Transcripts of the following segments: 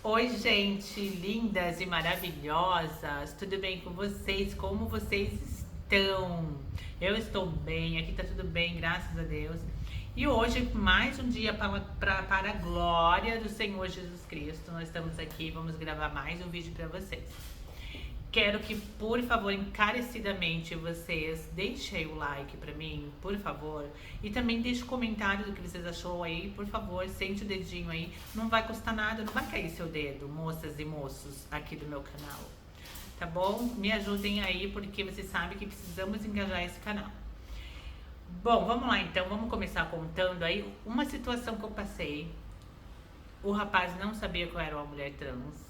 Oi, gente, lindas e maravilhosas, tudo bem com vocês? Como vocês estão? Eu estou bem, aqui tá tudo bem, graças a Deus. E hoje, mais um dia para a glória do Senhor Jesus Cristo. Nós estamos aqui, vamos gravar mais um vídeo para vocês. Quero que, por favor, encarecidamente vocês deixem o like pra mim, por favor. E também deixe um comentário do que vocês achou aí, por favor, sente o dedinho aí. Não vai custar nada, não vai cair seu dedo, moças e moços aqui do meu canal. Tá bom? Me ajudem aí, porque vocês sabem que precisamos engajar esse canal. Bom, vamos lá então, vamos começar contando aí uma situação que eu passei. O rapaz não sabia que eu era uma mulher trans.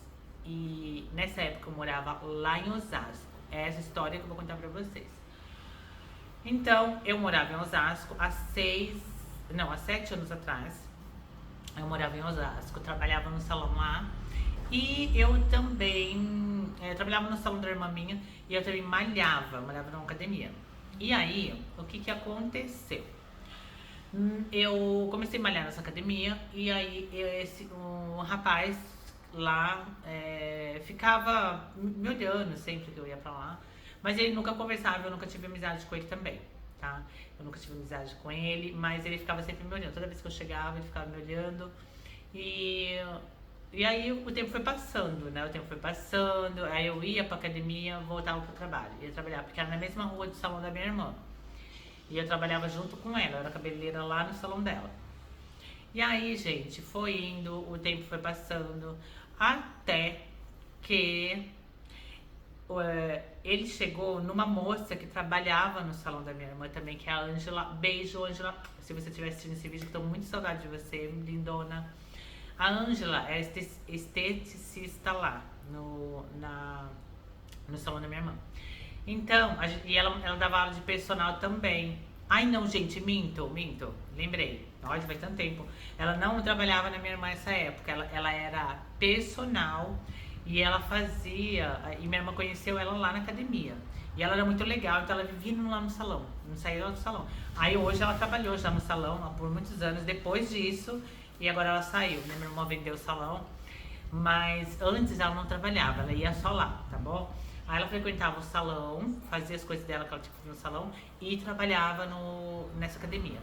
E nessa época eu morava lá em Osasco. É essa história que eu vou contar pra vocês. Então, eu morava em Osasco há 7 anos atrás. Eu morava em Osasco, trabalhava no salão lá. E eu também trabalhava no salão da irmã minha e eu também malhava numa academia. E aí, o que que aconteceu? Eu comecei a malhar nessa academia e aí um rapaz lá ficava me olhando sempre que eu ia pra lá. Mas ele nunca conversava, eu nunca tive amizade com ele também, tá? Eu nunca tive amizade com ele, mas ele ficava sempre me olhando. Toda vez que eu chegava, ele ficava me olhando. E, e aí o tempo foi passando, né? O tempo foi passando, aí eu ia pra academia, voltava pro trabalho. Ia trabalhar, porque era na mesma rua do salão da minha irmã. E eu trabalhava junto com ela, eu era cabeleireira lá no salão dela. E aí, gente, foi indo, o tempo foi passando, até que ele chegou numa moça que trabalhava no salão da minha irmã também, que é a Ângela. Beijo, Ângela. Se você estiver assistindo esse vídeo, estou muito saudade de você, lindona. A Ângela é esteticista lá no salão da minha irmã. Então, e ela dava aula de personal também. Ai, não, gente, minto. Lembrei. Olha, faz tanto tempo. Ela não trabalhava na minha irmã nessa época. Ela era personal e ela fazia. E minha irmã conheceu ela lá na academia. E ela era muito legal, então ela vivia lá no salão. Não saía lá do salão. Aí hoje ela trabalhou já no salão por muitos anos depois disso. E agora ela saiu, né? Minha irmã vendeu o salão. Mas antes ela não trabalhava, ela ia só lá, tá bom? Aí ela frequentava o salão, fazia as coisas dela que ela tinha que fazer no salão e trabalhava nessa academia.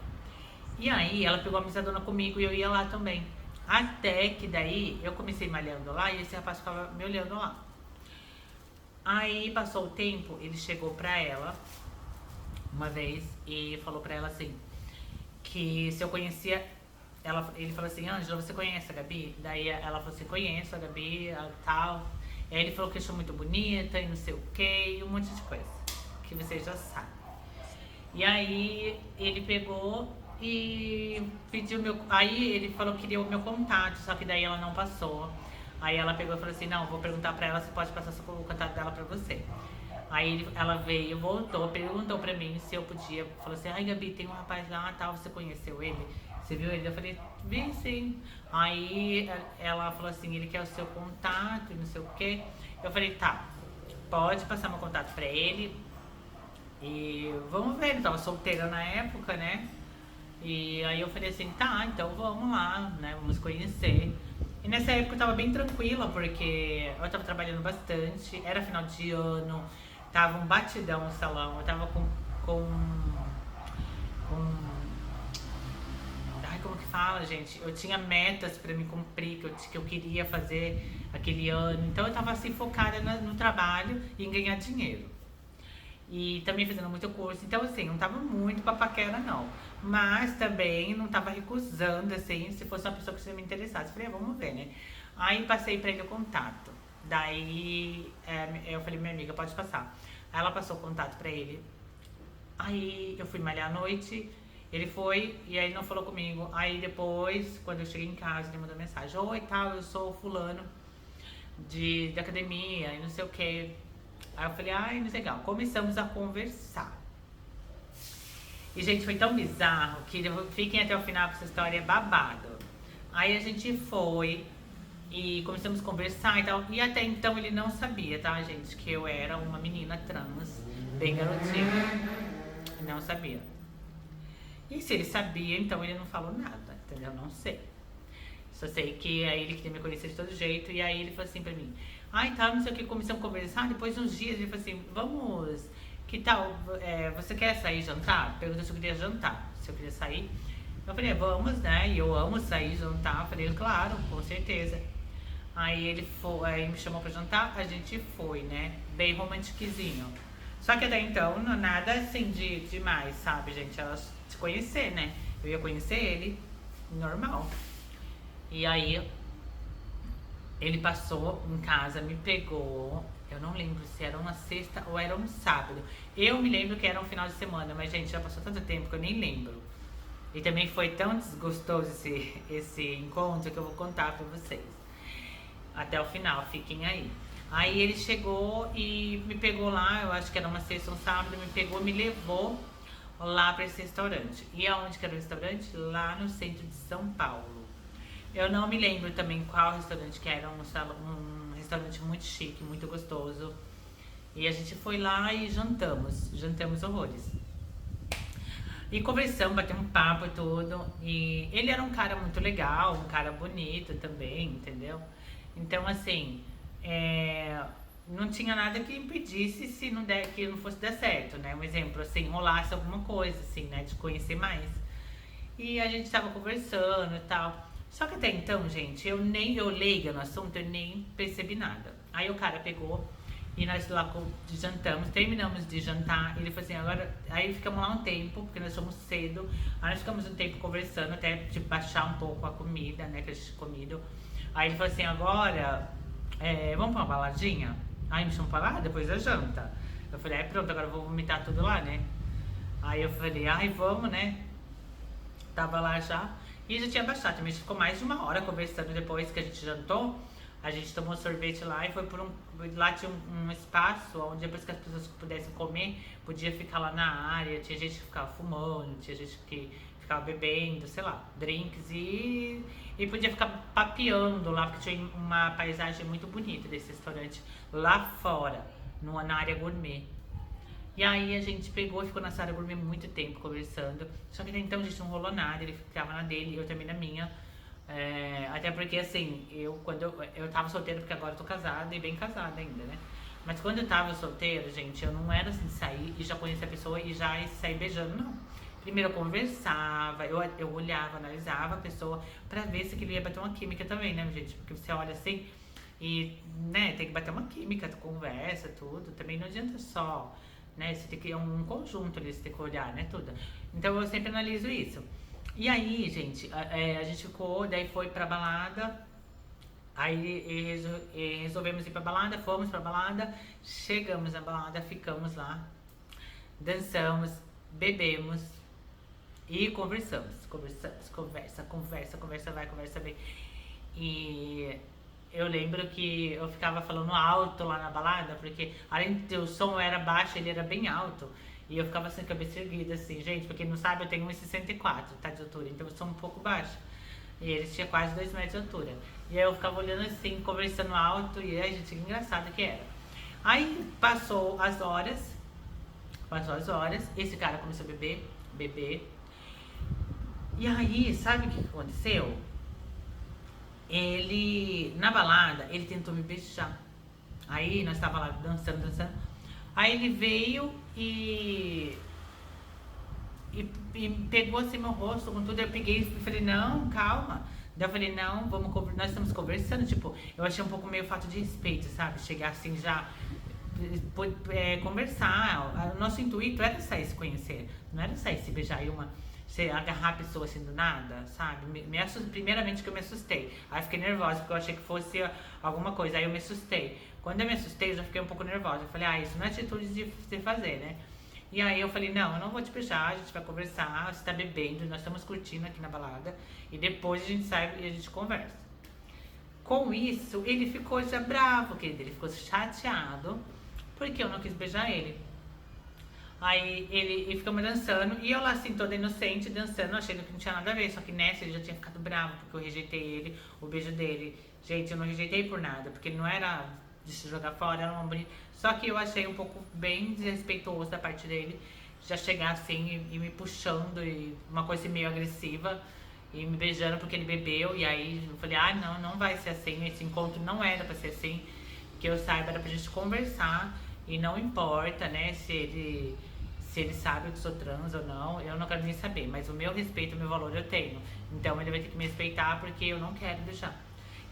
E aí ela pegou amizadona comigo e eu ia lá também. Até que daí eu comecei malhando lá e esse rapaz ficava me olhando lá. Aí passou o tempo, ele chegou pra ela uma vez e falou pra ela assim, que se eu conhecia ele falou assim, Ângela, você conhece a Gabi? Daí ela falou assim, conheço a Gabi, tal. E aí ele falou que achou muito bonita e não sei o que, e um monte de coisa, que vocês já sabem. E aí ele pegou e pediu aí ele falou que queria o meu contato, só que daí ela não passou. Aí ela pegou e falou assim, não, vou perguntar pra ela se pode passar o contato dela pra você. Aí ela veio, voltou, perguntou pra mim se eu podia. Falou assim, ai Gabi, tem um rapaz lá, tal, você conheceu ele? Você viu ele? Eu falei, vi sim. Aí ela falou assim, ele quer o seu contato e não sei o que. Eu falei, tá, pode passar meu contato pra ele. E vamos ver, ele tava solteira na época, né? E aí eu falei assim, tá, então vamos lá, né? Vamos conhecer. E nessa época eu tava bem tranquila, porque eu tava trabalhando bastante, era final de ano, tava um batidão no salão, eu tava com ai, como que fala, gente? Eu tinha metas pra me cumprir, que eu queria fazer aquele ano. Então eu tava assim focada no trabalho e em ganhar dinheiro. E também fazendo muito curso. Então, assim, não tava muito pra paquera, não. Mas também não tava recusando, assim, se fosse uma pessoa que se me interessasse. Falei, vamos ver, né? Aí passei pra ele o contato. Daí eu falei, minha amiga, pode passar. Aí ela passou o contato pra ele. Aí eu fui malhar à noite, ele foi e aí ele não falou comigo. Aí depois, quando eu cheguei em casa, ele mandou mensagem: oi, tal, eu sou o fulano da academia e não sei o que. Aí eu falei, ai, não sei, legal. Começamos a conversar. E, gente, foi tão bizarro que fiquem até o final, porque essa história é babado. Aí a gente foi e começamos a conversar e tal. E até então ele não sabia, tá, gente, que eu era uma menina trans, bem garotinha. Não sabia. E se ele sabia, então ele não falou nada, entendeu? Não sei. Só sei que aí ele queria me conhecer de todo jeito. E aí ele falou assim pra mim: ai, tá, não sei o que, começamos a conversar. Depois de uns dias ele falou assim: vamos, que tal? Você quer sair jantar? Perguntou se eu queria jantar, se eu queria sair. Eu falei: vamos, né? E eu amo sair jantar. Eu falei: claro, com certeza. Aí ele foi, aí me chamou pra jantar, a gente foi, né? Bem romantiquezinho. Só que até então, nada assim de demais, sabe, gente? Ela se conhecer, né? Eu ia conhecer ele, normal. E aí ele passou em casa, me pegou. Eu não lembro se era uma sexta ou era um sábado. Eu me lembro que era um final de semana, mas gente, já passou tanto tempo que eu nem lembro. E também foi tão desgostoso esse encontro que eu vou contar pra vocês. Até o final, fiquem aí. Aí ele chegou e me pegou lá, eu acho que era uma sexta ou um sábado, me pegou e me levou lá pra esse restaurante. E aonde que era o restaurante? Lá no centro de São Paulo. Eu não me lembro também qual restaurante que era, um restaurante muito chique, muito gostoso. E a gente foi lá e jantamos horrores. E conversamos, batemos um papo e tudo. E ele era um cara muito legal, um cara bonito também, entendeu? Então, assim, não tinha nada que impedisse se não der, que não fosse dar certo, né? Um exemplo, assim, rolasse alguma coisa, assim, né? De conhecer mais. E a gente tava conversando e tal. Só que até então, gente, eu leiga no assunto, eu nem percebi nada. Aí o cara pegou e nós lá jantamos, terminamos de jantar. Ele falou assim: agora. Aí ficamos lá um tempo, porque nós fomos cedo. Aí nós ficamos um tempo conversando, até de baixar um pouco a comida, né, que a gente tinha comido. Aí ele falou assim: agora, vamos pra uma baladinha? Aí me chamou pra lá depois da janta. Eu falei: aí pronto, agora eu vou vomitar tudo lá, né? Aí eu falei: ai, vamos, né? Tava lá já. E já tinha baixado, também a gente ficou mais de uma hora conversando depois que a gente jantou. A gente tomou sorvete lá e foi por lá tinha um espaço onde depois que as pessoas pudessem comer, podia ficar lá na área. Tinha gente que ficava fumando, tinha gente que ficava bebendo, sei lá, drinks e podia ficar papeando lá, porque tinha uma paisagem muito bonita desse restaurante lá fora, na área gourmet. E aí a gente pegou e ficou nessa área gourmet muito tempo conversando. Só que até então a gente não rolou nada, ele ficava na dele, eu também na minha. Até porque assim, quando eu tava solteira, porque agora eu tô casada e bem casada ainda, né? Mas quando eu tava solteira, gente, eu não era assim de sair e já conhecer a pessoa e já sair beijando, não. Primeiro eu conversava, eu olhava, analisava a pessoa pra ver se aquilo ia bater uma química também, né, gente? Porque você olha assim e, né, tem que bater uma química, tu conversa, tudo. Também não adianta só, né? Você tem que um conjunto ali, você tem que olhar, né, tudo. Então eu sempre analiso isso. E aí, gente, a gente ficou, daí foi pra balada. Aí resolvemos ir pra balada, fomos pra balada, chegamos na balada, ficamos lá, dançamos, bebemos e conversamos. Conversa vai, conversa vem. E eu lembro que eu ficava falando alto lá na balada, porque além de o som era baixo, ele era bem alto. E eu ficava assim, cabeça erguida, assim, gente, pra quem não sabe, eu tenho 1,64, tá, de altura, então eu sou um pouco baixo. E eles tinham quase 2 metros de altura. E aí eu ficava olhando assim, conversando alto, e aí, gente, que engraçado que era. Aí passou as horas, esse cara começou a beber. E aí, sabe o que aconteceu? Ele, na balada, ele tentou me beijar. Aí nós tava lá dançando. Aí ele veio e pegou assim meu rosto com tudo. Eu peguei e falei: não, calma. Daí eu falei: não, nós estamos conversando. Tipo, eu achei um pouco meio falta de respeito, sabe? Chegar assim já, conversar. O nosso intuito era sair se conhecer, não era sair se beijar e você agarrar a pessoa assim do nada, sabe? Primeiramente que eu me assustei. Aí fiquei nervosa porque eu achei que fosse alguma coisa. Aí eu me assustei. Quando eu me assustei, eu já fiquei um pouco nervosa. Eu falei: isso não é atitude de se fazer, né? E aí eu falei: não, eu não vou te beijar, a gente vai conversar, você tá bebendo, nós estamos curtindo aqui na balada. E depois a gente sai e a gente conversa. Com isso, ele ficou já bravo, querido. Ele ficou chateado porque eu não quis beijar ele. Aí ele ficamos dançando e eu lá assim, toda inocente, dançando, achando que não tinha nada a ver. Só que nessa ele já tinha ficado bravo porque eu rejeitei ele, o beijo dele. Gente, eu não rejeitei por nada, porque ele não era de se jogar fora, era um bonito. Só que eu achei um pouco bem desrespeitoso da parte dele, já chegar assim e me puxando, e uma coisa meio agressiva. e me beijando porque ele bebeu. E aí eu falei, ah, não, não vai ser assim. Esse encontro não era pra ser assim. Que eu saiba, era pra gente conversar. E não importa, né, se ele sabe que sou trans ou não, eu não quero nem saber. Mas o meu respeito, o meu valor eu tenho. Então ele vai ter que me respeitar porque eu não quero deixar.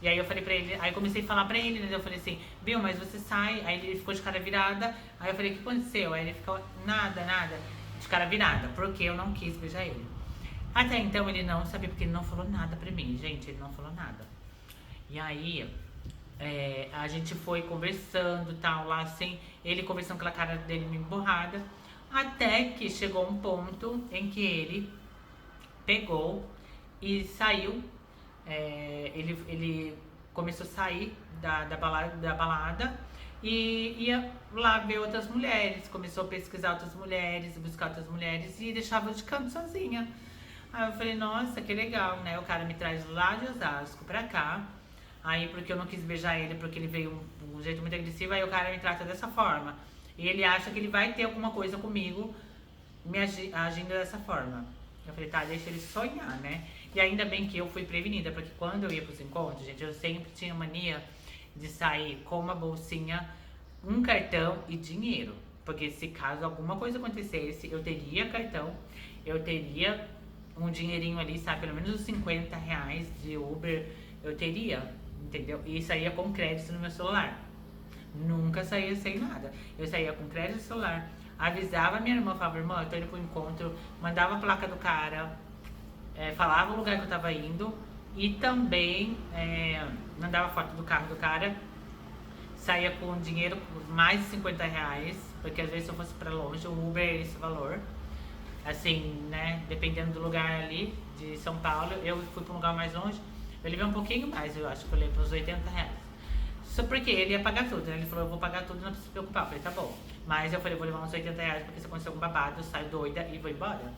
E aí eu falei pra ele, aí eu comecei a falar pra ele, né? Eu falei assim, viu, mas você sai. Aí ele ficou de cara virada. Aí eu falei, o que aconteceu? Aí ele ficou, nada, nada, de cara virada, porque eu não quis beijar ele. Até então ele não sabia, porque ele não falou nada pra mim, gente, ele não falou nada. E aí, a gente foi conversando, tal, lá assim, ele conversando com a cara dele meio borrada, até que chegou um ponto em que ele pegou e saiu. Ele começou a sair da balada e ia lá ver outras mulheres, começou a pesquisar outras mulheres, buscar outras mulheres e deixava eu de canto sozinha. Aí eu falei, nossa, que legal, né? O cara me traz lá de Osasco pra cá. Aí porque eu não quis beijar ele, porque ele veio um jeito muito agressivo, aí o cara me trata dessa forma. E ele acha que ele vai ter alguma coisa comigo agindo dessa forma. Eu falei, tá, deixa ele sonhar, né? E ainda bem que eu fui prevenida, porque quando eu ia pros encontros, gente, eu sempre tinha mania de sair com uma bolsinha, um cartão e dinheiro. Porque se caso alguma coisa acontecesse, eu teria cartão, eu teria um dinheirinho ali, sabe? Pelo menos uns 50 reais de Uber eu teria, entendeu? E saía com crédito no meu celular. Nunca saía sem nada. Eu saía com crédito no celular, avisava minha irmã, falava, irmã, eu tô indo pro encontro, mandava a placa do cara, falava o lugar que eu tava indo e também mandava foto do carro do cara, saía com dinheiro mais de 50 reais, porque às vezes se eu fosse pra longe, o Uber é esse valor. Assim, né, dependendo do lugar ali de São Paulo, eu fui pra um lugar mais longe, eu levei um pouquinho mais, eu acho que eu levei uns 80 reais. Só porque ele ia pagar tudo, né? Ele falou, eu vou pagar tudo, não precisa se preocupar. Eu falei, tá bom. Mas eu falei, vou levar uns 80 reais, porque se acontecer algum babado, eu saio doida e vou embora.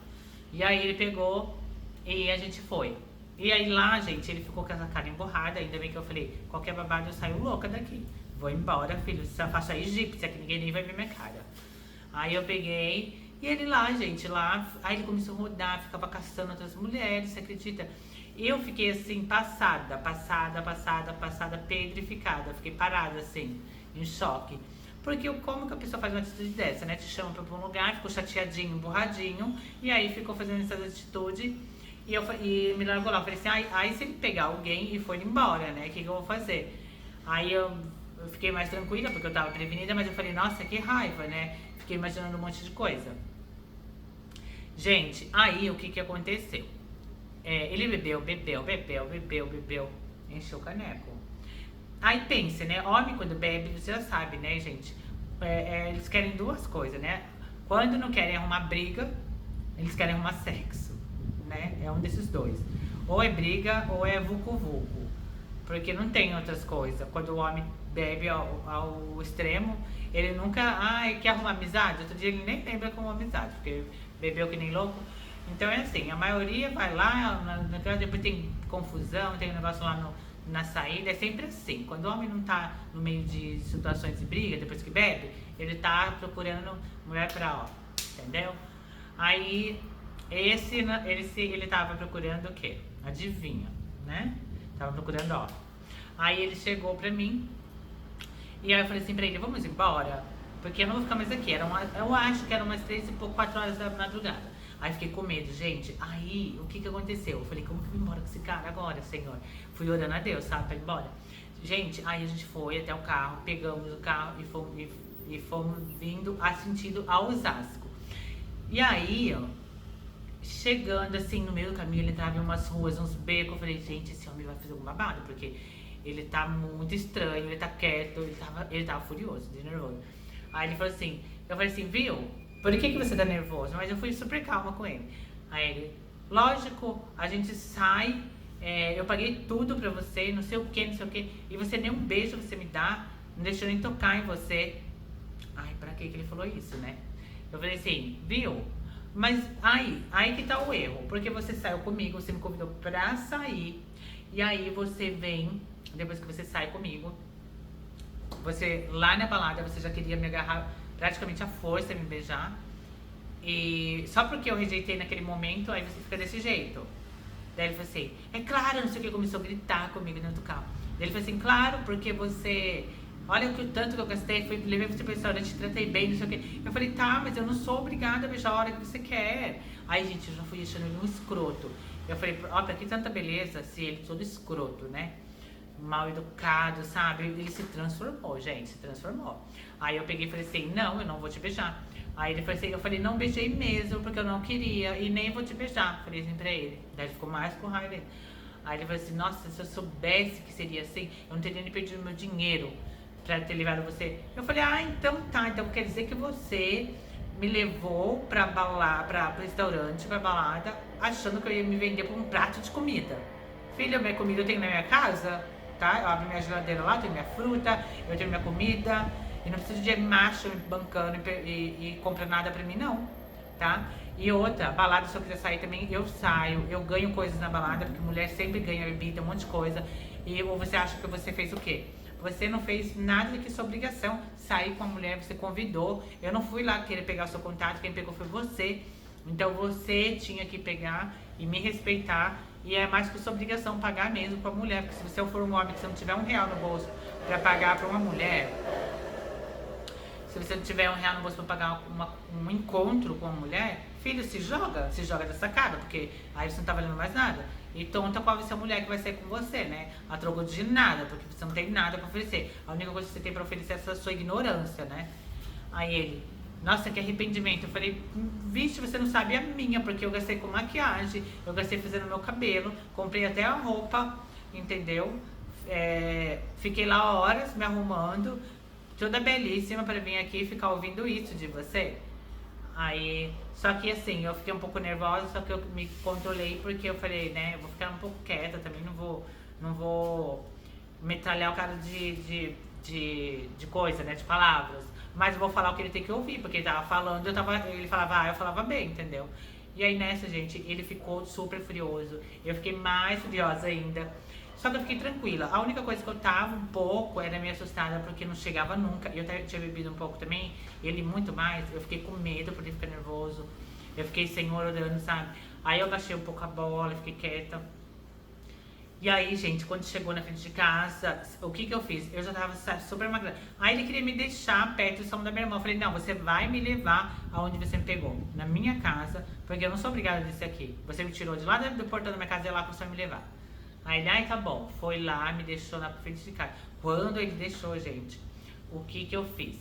E aí ele pegou e a gente foi. E aí lá, gente, ele ficou com essa cara emborrada, ainda bem que eu falei, qualquer babado eu saio louca daqui. Vou embora, filho, essa faixa egípcia, que ninguém nem vai ver minha cara. Aí eu peguei, e ele lá, gente, lá, aí ele começou a rodar, ficava caçando outras mulheres, você acredita? Eu fiquei assim, passada, pedrificada. Fiquei parada assim, em choque. Porque como que a pessoa faz uma atitude dessa, né? Te chama pra um lugar, ficou chateadinho, borradinho, e aí ficou fazendo essas atitudes. E me largou lá. Eu falei assim, aí se ele pegar alguém e for embora, né? O que eu vou fazer? Aí eu fiquei mais tranquila, porque eu tava prevenida, mas eu falei, nossa, que raiva, né? Fiquei imaginando um monte de coisa. Gente, aí o que aconteceu? Ele bebeu, encheu o caneco. Aí pense, né? Homem quando bebe, você já sabe, né, gente? Eles querem duas coisas, né? Quando não querem arrumar briga, eles querem arrumar sexo, né? É um desses dois. Ou é briga ou é vucu-vucu. Porque não tem outras coisas. Quando o homem bebe ao extremo, ele nunca... quer arrumar amizade? Outro dia ele nem lembra como amizade, porque bebeu que nem louco. Então é assim, a maioria vai lá, depois tem confusão, tem um negócio lá na saída, é sempre assim. Quando o homem não tá no meio de situações de briga, depois que bebe, ele tá procurando mulher pra entendeu? Aí, ele tava procurando o quê? Adivinha, né? Tava procurando Aí ele chegou pra mim, e aí eu falei assim pra ele, vamos embora? Porque eu não vou ficar mais aqui. Eu acho que eram umas 3 e pouco, 4 horas da madrugada. Aí fiquei com medo, gente. Aí, o que aconteceu? Eu falei, como que eu vou embora com esse cara agora, senhor? Fui orando a Deus, sabe, pra ir embora. Gente, aí a gente foi até o carro, pegamos o carro e fomos vindo a sentido a Osasco. E aí, chegando assim, no meio do caminho, ele entrava em umas ruas, uns becos. Eu falei, gente, esse homem vai fazer alguma babado, porque ele tá muito estranho, ele tá quieto, ele tava furioso, de nervoso. Aí ele falou assim, eu falei assim, viu? Por que você tá nervoso? Mas eu fui super calma com ele. Aí ele, lógico, a gente sai, eu paguei tudo pra você, não sei o que, e você nem um beijo você me dá, não deixou nem tocar em você. Ai, pra que ele falou isso, né? Eu falei assim, viu? Mas aí que tá o erro, porque você saiu comigo, você me convidou pra sair, e aí você vem, depois que você sai comigo, você lá na balada, você já queria me agarrar praticamente à força, me beijar. E só porque eu rejeitei naquele momento, aí você fica desse jeito. Daí ele falou assim, é claro, não sei o que, começou a gritar comigo dentro do carro. Daí ele falou assim, claro, porque você... Olha o tanto que eu gastei, levei você pro restaurante, te tratei bem, não sei o que. Eu falei, tá, mas eu não sou obrigada a beijar a hora que você quer. Aí, gente, eu já fui achando ele um escroto. Eu falei, ó, pra que tanta beleza se ele todo escroto, né? Mal educado, sabe? Ele se transformou, gente, se transformou. Aí eu peguei e falei assim, não, eu não vou te beijar. Aí ele falou assim, eu falei, não beijei mesmo, porque eu não queria, e nem vou te beijar. Falei assim pra ele. Daí ele ficou mais com raiva dele. Aí ele falou assim, nossa, se eu soubesse que seria assim, eu não teria nem perdido meu dinheiro pra ter levado você. Eu falei, ah, então tá, então quer dizer que você me levou pra pro restaurante, pra balada, achando que eu ia me vender por um prato de comida. Filha, minha comida eu tenho na minha casa, tá? Eu abro minha geladeira lá, tenho minha fruta, eu tenho minha comida, e não preciso de macho me bancando e compra nada pra mim, não, tá? E outra, balada, se eu quiser sair também, eu saio, eu ganho coisas na balada, porque mulher sempre ganha bebida, um monte de coisa. Ou você acha que você fez o quê? Você não fez nada que sua obrigação. Sair com a mulher, você convidou. Eu não fui lá querer pegar o seu contato, quem pegou foi você. Então você tinha que pegar e me respeitar. E é mais que sua obrigação pagar mesmo pra mulher. Porque se você for um homem que você não tiver R$1 no bolso pra pagar pra uma mulher, se você não tiver R$1 no bolso pra pagar um encontro com uma mulher, filho, se joga da sacada, porque aí você não tá valendo mais nada. E tonta qual vai ser a mulher que vai sair com você, né? A troco de nada, porque você não tem nada pra oferecer. A única coisa que você tem pra oferecer é essa sua ignorância, né? Aí ele, nossa, que arrependimento. Eu falei, vixe, você não sabe a minha, porque eu gastei com maquiagem, eu gastei fazendo meu cabelo, comprei até a roupa, entendeu? Fiquei lá horas me arrumando, toda belíssima pra vir aqui e ficar ouvindo isso de você. Aí, só que assim, eu fiquei um pouco nervosa, só que eu me controlei porque eu falei, né, eu vou ficar um pouco quieta também, não vou metralhar o cara de coisa, né, de palavras. Mas eu vou falar o que ele tem que ouvir, porque ele tava falando, ele falava, eu falava bem, entendeu? E aí nessa, gente, ele ficou super furioso, eu fiquei mais furiosa ainda. Só que eu fiquei tranquila. A única coisa que eu tava um pouco era meio assustada porque não chegava nunca. Eu tinha bebido um pouco também, ele muito mais. Eu fiquei com medo por ele ficar nervoso. Eu fiquei sem orando, sabe? Aí eu baixei um pouco a bola, fiquei quieta. E aí, gente, quando chegou na frente de casa, o que que eu fiz? Eu já tava, sabe, super magra. Aí ele queria me deixar perto do salão da minha irmã. Eu falei, não, você vai me levar aonde você me pegou. Na minha casa, porque eu não sou obrigada a descer aqui. Você me tirou de lá do portão da minha casa e é lá que você vai me levar. Aí ele, ai, tá bom, foi lá, me deixou na frente de casa. Quando ele deixou, gente, o que que eu fiz?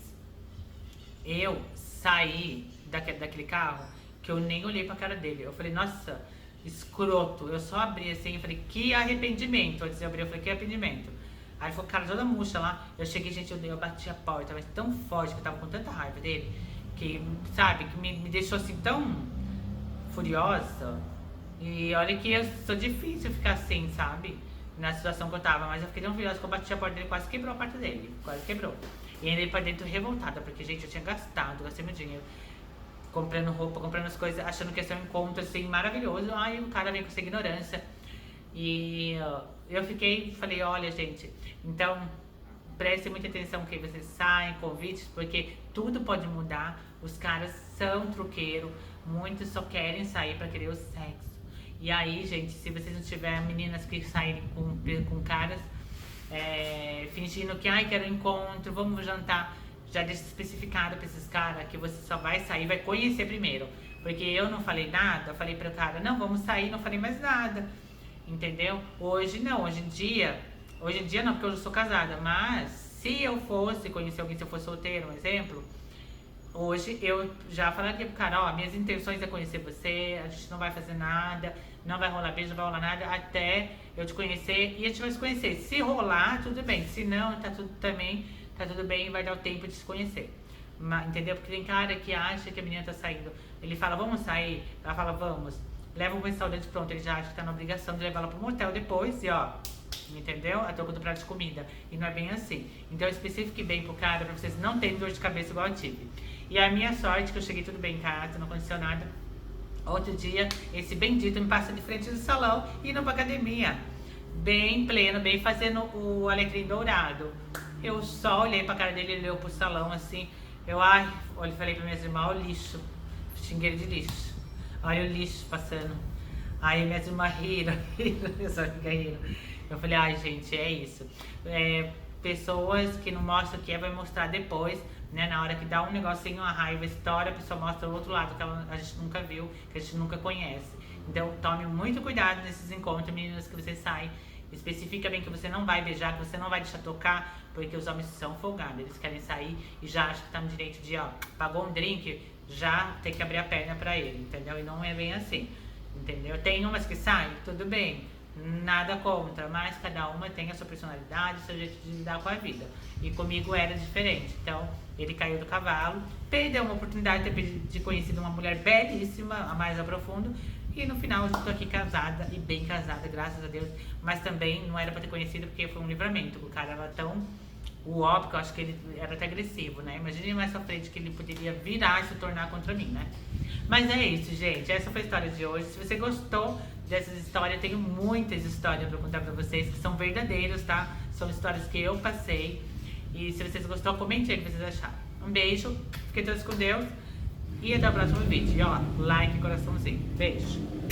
Eu saí daquele carro que eu nem olhei pra cara dele. Eu falei, nossa, escroto. Eu só abri assim e falei, que arrependimento. Antes de eu abrir, eu falei, que arrependimento. Aí foi o cara toda murcha lá. Eu cheguei, gente, eu bati a porta, mas tão forte que eu tava com tanta raiva dele, que, sabe, que me deixou assim tão furiosa. E olha que eu sou difícil ficar assim, sabe? Na situação que eu tava, mas eu fiquei tão furiosa que eu bati a porta dele, quase quebrou a porta dele, quase quebrou. E ainda ele pra dentro revoltada, porque, gente, eu tinha gastei meu dinheiro comprando roupa, comprando as coisas, achando que ia ser um encontro assim maravilhoso. Aí o cara veio com essa ignorância. E eu falei, olha, gente, então preste muita atenção que vocês saem, convites, porque tudo pode mudar. Os caras são truqueiros, muitos só querem sair pra querer o sexo. E aí, gente, se vocês não tiverem meninas que saírem com caras fingindo que, ai, quero um encontro, vamos jantar, já deixa especificado pra esses caras que você só vai sair, vai conhecer primeiro. Porque eu não falei nada, eu falei pro cara, não, vamos sair, não falei mais nada. Entendeu? Hoje não, hoje em dia não, porque hoje eu sou casada, mas se eu fosse conhecer alguém, se eu fosse solteiro, um exemplo, hoje eu já falaria pro cara, ó, minhas intenções é conhecer você, a gente não vai fazer nada, não vai rolar beijo, não vai rolar nada, até eu te conhecer e a gente vai se conhecer. Se rolar, tudo bem, se não, tá tudo bem, vai dar o tempo de se conhecer. Entendeu? Porque tem cara que acha que a menina tá saindo, ele fala, vamos sair, ela fala, vamos, leva um restaurante, pronto, ele já acha que tá na obrigação de levar ela pro motel depois e ó, entendeu? A troca do prato de comida. E não é bem assim. Então eu especifique bem pro cara pra vocês não terem dor de cabeça igual eu tive. E a minha sorte que eu cheguei tudo bem em casa, não aconteceu nada. Outro dia, esse bendito me passa de frente do salão e indo pra academia. Bem pleno, bem fazendo o alecrim dourado. Eu só olhei pra cara dele, ele olhou pro salão assim. Eu falei pra minhas irmãs, ó o lixo. Xinguei ele de lixo. Olha o lixo passando. Aí minhas irmãs riram, eu só fiquei rindo. Eu falei, ai gente, é isso. Pessoas que não mostram o que é, vai mostrar depois, né? Na hora que dá um negocinho, uma raiva, estoura, a pessoa mostra o outro lado que a gente nunca viu, que a gente nunca conhece. Então tome muito cuidado nesses encontros, meninas, que você sai. Especifica bem que você não vai beijar, que você não vai deixar tocar, porque os homens são folgados. Eles querem sair e já acham que tá no direito de, ó, pagou um drink, já tem que abrir a perna pra ele, entendeu? E não é bem assim, entendeu? Tem umas que saem, tudo bem, nada contra, mas cada uma tem a sua personalidade, o seu jeito de lidar com a vida. E comigo era diferente, então ele caiu do cavalo, perdeu uma oportunidade de conhecer uma mulher belíssima, a mais a profundo, e no final eu estou aqui casada, e bem casada, graças a Deus, mas também não era pra ter conhecido porque foi um livramento, o cara era tão óbvio que eu acho que ele era até agressivo, né? Imagine mais pra frente que ele poderia virar e se tornar contra mim, né? Mas é isso, gente. Essa foi a história de hoje. Se você gostou dessas histórias, eu tenho muitas histórias pra contar pra vocês que são verdadeiras, tá? São histórias que eu passei. E se vocês gostaram, comente aí o que vocês acharam. Um beijo, fiquem todos com Deus e até o próximo vídeo. E ó, like e coraçãozinho. Beijo.